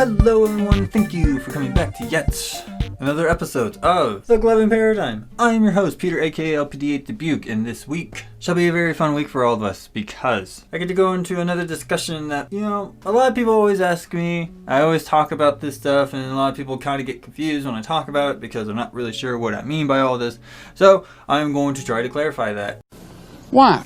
Hello everyone, thank you for coming back to yet another episode of The Glowing Paradigm. I am your host, Peter aka LPD8 Dubuque, and this week shall be a very fun week for all of us because I get to go into another discussion that, a lot of people always ask me. I always talk about this stuff and a lot of people kind of get confused when I talk about it because I'm not really sure what I mean by all this. So I'm going to try to clarify that. Why?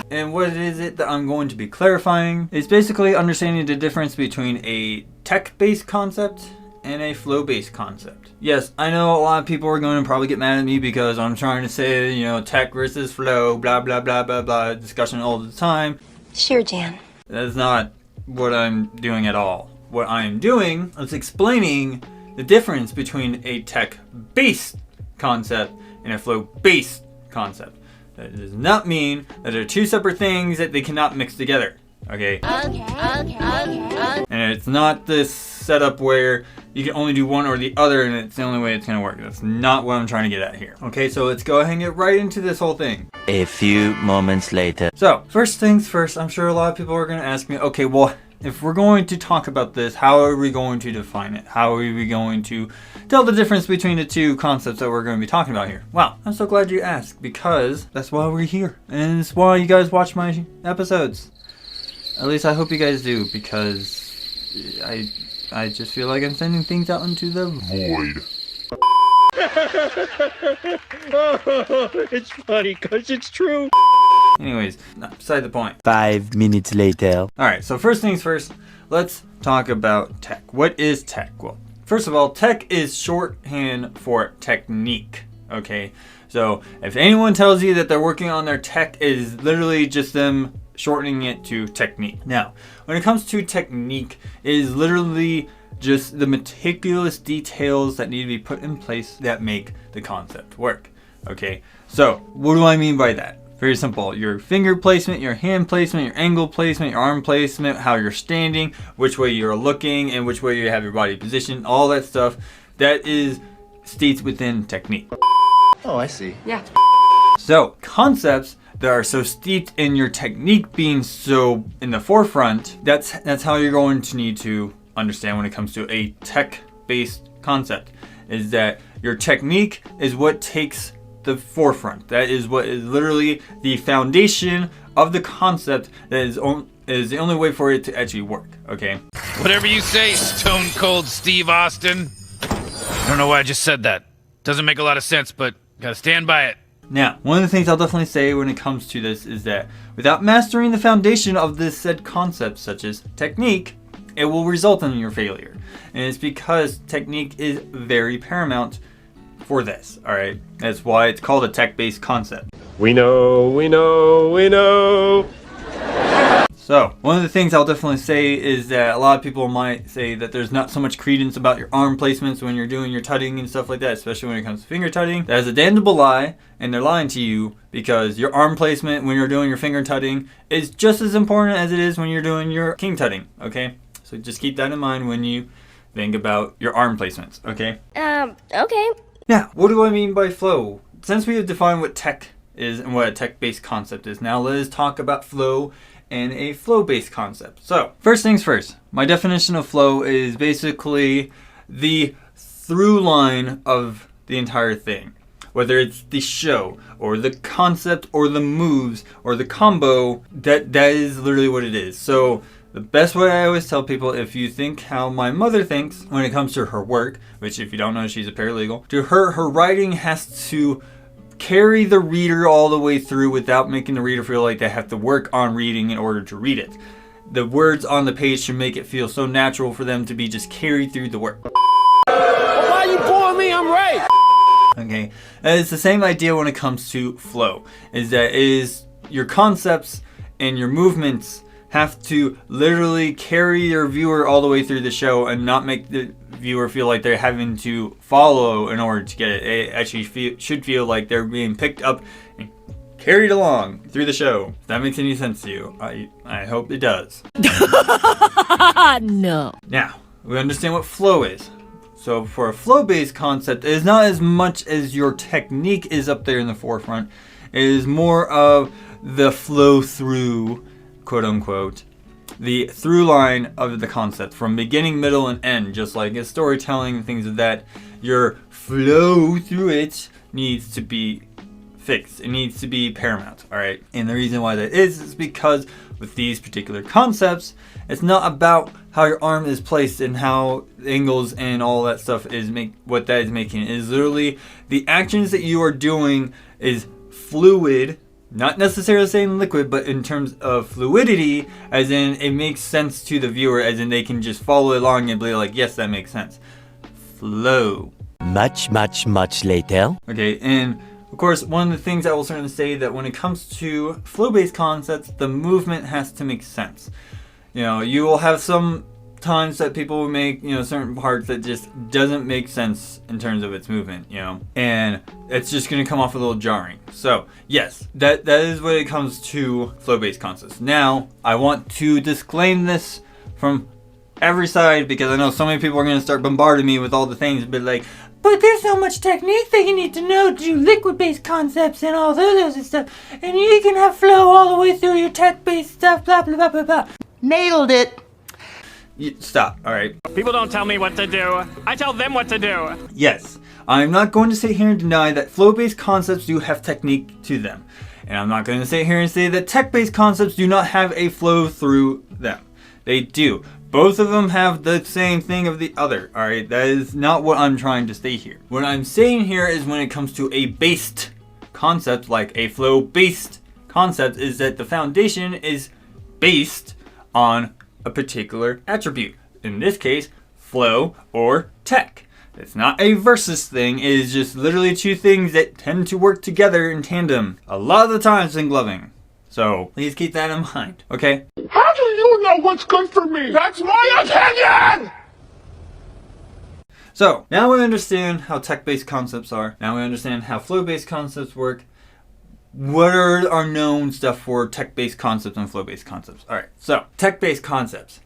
And what is it that I'm going to be clarifying is basically understanding the difference between a tech-based concept and a flow-based concept. Yes, I know a lot of people are going to probably get mad at me because I'm trying to say, tech versus flow, blah, blah, blah, blah, blah, discussion all the time. Sure, Jan. That's not what I'm doing at all. What I'm doing is explaining the difference between a tech-based concept and a flow-based concept. That does not mean that they're two separate things that they cannot mix together. Okay? And it's not this setup where you can only do one or the other and it's the only way it's going to work. That's not what I'm trying to get at here. Okay, so let's go ahead and get right into this whole thing. A few moments later. So, first things first, I'm sure a lot of people are going to ask me, okay, well, if we're going to talk about this, how are we going to define it? How are we going to tell the difference between the two concepts that we're going to be talking about here? Well, I'm so glad you asked because that's why we're here. And it's why you guys watch my episodes. At least I hope you guys do because I just feel like I'm sending things out into the void. It's funny because it's true. Anyways, beside the point. 5 minutes later. Alright, so first things first, let's talk about tech. What is tech? Well, first of all, tech is shorthand for technique. Okay, so if anyone tells you that they're working on their tech, it is literally just them shortening it to technique. Now, when it comes to technique, it is literally just the meticulous details that need to be put in place that make the concept work. Okay, so what do I mean by that? Very simple. Your finger placement, your hand placement, your angle placement, your arm placement, how you're standing, which way you're looking, and which way you have your body positioned, all that stuff, that is states within technique. Oh, I see. Yeah. So, concepts that are so steeped in your technique being so in the forefront, that's how you're going to need to understand when it comes to a tech-based concept, is that your technique is what takes the forefront. That is what is literally the foundation of the concept that is the only way for it to actually work, okay? Whatever you say, Stone Cold Steve Austin. I don't know why I just said that. Doesn't make a lot of sense, but gotta stand by it. Now, one of the things I'll definitely say when it comes to this is that without mastering the foundation of this said concept, such as technique, it will result in your failure. And it's because technique is very paramount for this, alright? That's why it's called a tech-based concept. We know. So, one of the things I'll definitely say is that a lot of people might say that there's not so much credence about your arm placements when you're doing your tutting and stuff like that, especially when it comes to finger tutting. That is a damnable lie, and they're lying to you because your arm placement when you're doing your finger tutting is just as important as it is when you're doing your king tutting, okay? So just keep that in mind when you think about your arm placements, okay? Okay. Now, what do I mean by flow? Since we have defined what tech is and what a tech-based concept is, now let us talk about flow and a flow-based concept. So, first things first, my definition of flow is basically the through line of the entire thing. Whether it's the show, or the concept, or the moves, or the combo, that is literally what it is. So, the best way I always tell people, if you think how my mother thinks when it comes to her work, which if you don't know, she's a paralegal, to her writing has to carry the reader all the way through without making the reader feel like they have to work on reading in order to read it. The words on the page should make it feel so natural for them to be just carried through the work. Why you booing me? I'm right. Okay, and it's the same idea when it comes to flow, is that it is your concepts and your movements have to literally carry your viewer all the way through the show and not make the viewer feel like they're having to follow in order to get it. It actually should feel like they're being picked up and carried along through the show. If that makes any sense to you, I hope it does. No. Now, we understand what flow is. So for a flow-based concept, it is not as much as your technique is up there in the forefront. It is more of the flow through, quote unquote, the through line of the concept from beginning, middle, and end, just like in storytelling and things of that. Your flow through it needs to be fixed. It needs to be paramount, all right? And the reason why that is because with these particular concepts, it's not about how your arm is placed and how angles and all that stuff is what that is making. It is literally the actions that you are doing is fluid, not necessarily saying liquid, but in terms of fluidity, as in it makes sense to the viewer, as in they can just follow along and be like, yes, that makes sense. Flow. Much later. Okay, and of course, one of the things I will certainly say that when it comes to flow-based concepts, the movement has to make sense. You know, you will have some times that people will make, you know, certain parts that just doesn't make sense in terms of its movement, you know, and it's just going to come off a little jarring. So, yes, that is when it comes to flow-based concepts. Now, I want to disclaim this from every side because I know so many people are going to start bombarding me with all the things, but like, but there's so much technique that you need to know to do liquid-based concepts and all those other stuff, and you can have flow all the way through your tech-based stuff, blah, blah, blah, blah, blah. Nailed it. Stop, alright. People don't tell me what to do. I tell them what to do. Yes, I'm not going to sit here and deny that flow-based concepts do have technique to them. And I'm not going to sit here and say that tech-based concepts do not have a flow through them. They do. Both of them have the same thing of the other, alright? That is not what I'm trying to say here. What I'm saying here is when it comes to a based concept, like a flow-based concept, is that the foundation is based on a particular attribute. In this case, flow or tech. It's not a versus thing, it is just literally two things that tend to work together in tandem a lot of the times in gloving. So please keep that in mind, okay? How do you know what's good for me? That's my opinion! So now we understand how tech-based concepts are. Now we understand how flow-based concepts work. What are our known stuff for tech-based concepts and flow-based concepts? Alright, so tech-based concepts.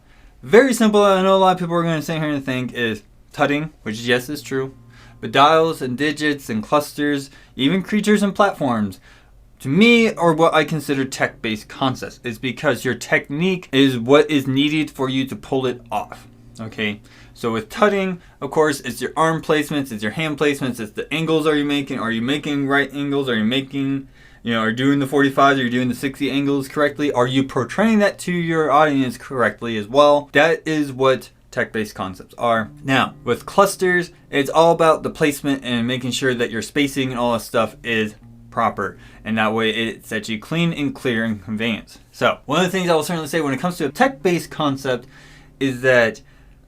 Very simple. I know a lot of people are going to sit here and think is tutting, which yes is true. But dials and digits and clusters, even creatures and platforms, to me, are what I consider tech-based concepts. Is because your technique is what is needed for you to pull it off. Okay, so with tutting, of course, it's your arm placements, it's your hand placements, it's the angles are you making right angles, are you making, you know, are you doing the 45s, are you doing the 60 angles correctly, are you portraying that to your audience correctly as well? That is what tech-based concepts are. Now, with clusters, it's all about the placement and making sure that your spacing and all that stuff is proper, and that way it's actually clean and clear in conveyance. So one of the things I will certainly say when it comes to a tech-based concept is that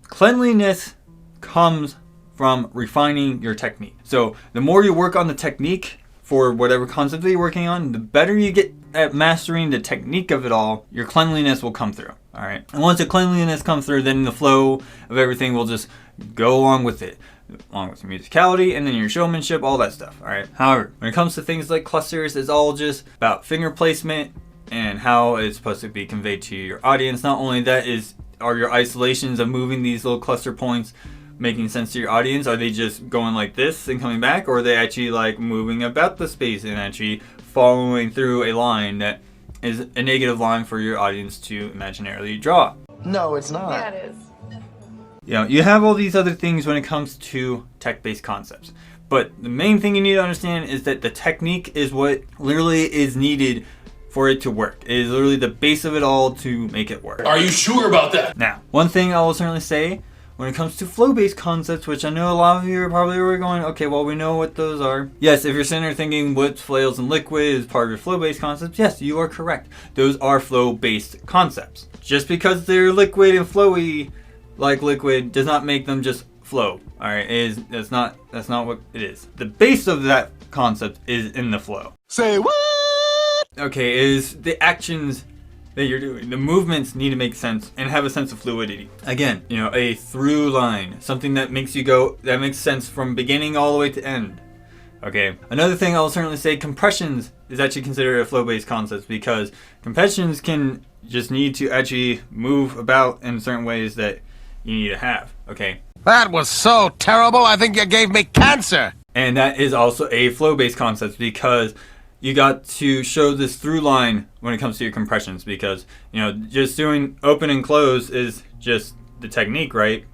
cleanliness comes from refining your technique. So the more you work on the technique for whatever concept that you're working on, the better you get at mastering the technique of it all, your cleanliness will come through. All right, and once the cleanliness comes through, then the flow of everything will just go along with it, along with your musicality and then your showmanship, all that stuff. All right. However, when it comes to things like clusters, it's all just about finger placement and how it's supposed to be conveyed to your audience. Not only that are your isolations of moving these little cluster points making sense to your audience? Are they just going like this and coming back, or are they actually like moving about the space and actually following through a line that is a negative line for your audience to imaginarily draw? No, it's not. Yeah, it is. You know, you have all these other things when it comes to tech-based concepts. But the main thing you need to understand is that the technique is what literally is needed for it to work. It is literally the base of it all to make it work. Are you sure about that? Now, one thing I will certainly say when it comes to flow-based concepts, which I know a lot of you are probably already going, okay, well, we know what those are. Yes, if you're sitting there thinking what flails and liquid is part of your flow-based concepts, yes, you are correct. Those are flow-based concepts. Just because they're liquid and flowy like liquid does not make them just flow. All right, that's not what it is. The base of that concept is in the flow. Say what? Okay, is the actions that you're doing. The movements need to make sense and have a sense of fluidity. Again, you know, a through line, something that makes you go, that makes sense from beginning all the way to end. Okay, another thing I'll certainly say, compressions is actually considered a flow-based concept because compressions can just need to actually move about in certain ways that you need to have. Okay. That was so terrible, I think you gave me cancer. And that is also a flow-based concept because you got to show this through line when it comes to your compressions, because, you know, just doing open and close is just the technique, right?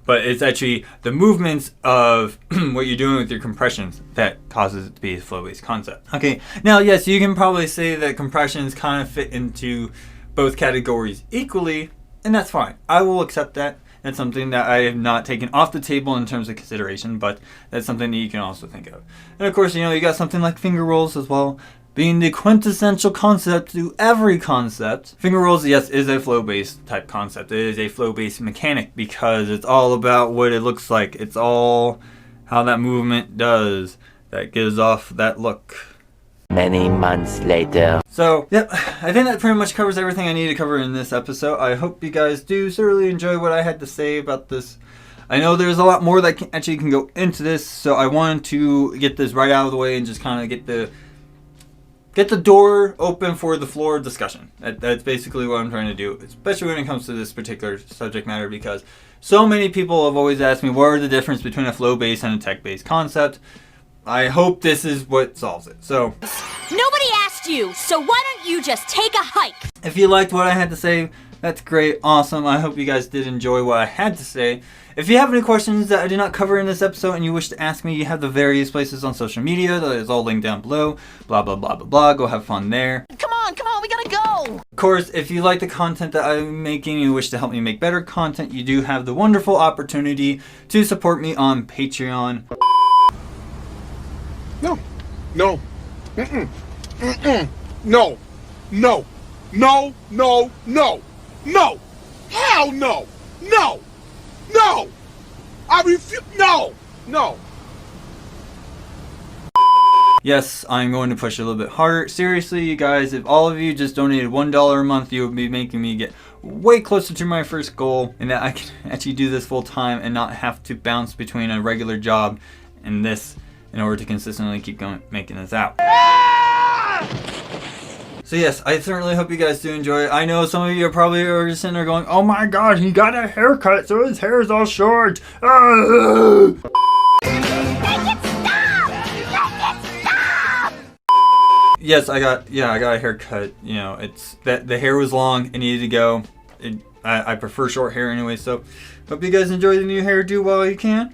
But it's actually the movements of what you're doing with your compressions that causes it to be a flow-based concept. Okay, now yes, you can probably say that compressions kind of fit into both categories equally, and that's fine. I will accept that. That's something that I have not taken off the table in terms of consideration, but that's something that you can also think of. And of course, you know, you got something like finger rolls as well, being the quintessential concept to every concept. Finger rolls, yes, is a flow-based type concept. It is a flow-based mechanic because it's all about what it looks like. It's all how that movement does that gives off that look. Many months later. So, yep, I think that pretty much covers everything I need to cover in this episode. I hope you guys do thoroughly enjoy what I had to say about this. I know there's a lot more that can go into this, so I wanted to get this right out of the way and just kind of get the door open for the floor discussion. That's basically what I'm trying to do, especially when it comes to this particular subject matter, because so many people have always asked me what are the difference between a flow-based and a tech-based concept. I hope this is what solves it. So, nobody asked you, so why don't you just take a hike? if you liked what I had to say, that's great, awesome. I hope you guys did enjoy what I had to say. If you have any questions that I did not cover in this episode and you wish to ask me, you have the various places on social media. That is all linked down below. Blah, blah, blah, blah, blah. Go have fun there. Come on, we gotta go! Of course, if you like the content that I'm making and you wish to help me make better content, you do have the wonderful opportunity to support me on Patreon. No. No. Mm-mm. Mm-mm. No. No. No. No. No. No. Hell no. No. No. I refuse. No. No. Yes, I'm going to push a little bit harder. Seriously, you guys, if all of you just donated $1 a month, you would be making me get way closer to my first goal, and that I can actually do this full time and not have to bounce between a regular job and this in order to consistently keep going, making this out. So yes, I certainly hope you guys do enjoy it. I know some of you are probably already sitting there going, oh my god, he got a haircut so his hair is all short. Yes, I got a haircut. You know, it's that the hair was long, it needed to go. I prefer short hair anyway, so hope you guys enjoy the new hairdo while you can.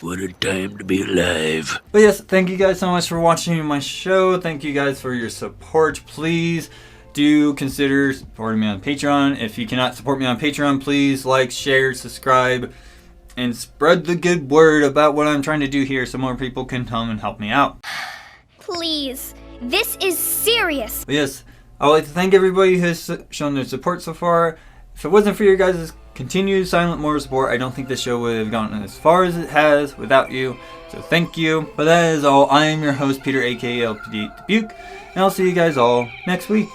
What a time to be alive. But yes, thank you guys so much for watching my show. Thank you guys for your support. Please do consider supporting me on Patreon. If you cannot support me on Patreon, please like, share, subscribe, and spread the good word about what I'm trying to do here so more people can come and help me out. Please. This is serious. But yes, I would like to thank everybody who has shown their support so far. If it wasn't for your guys' continued silent moral support, I don't think this show would have gotten as far as it has without you. So thank you. But that is all. I am your host, Peter, aka LPD Dubuque, and I'll see you guys all next week.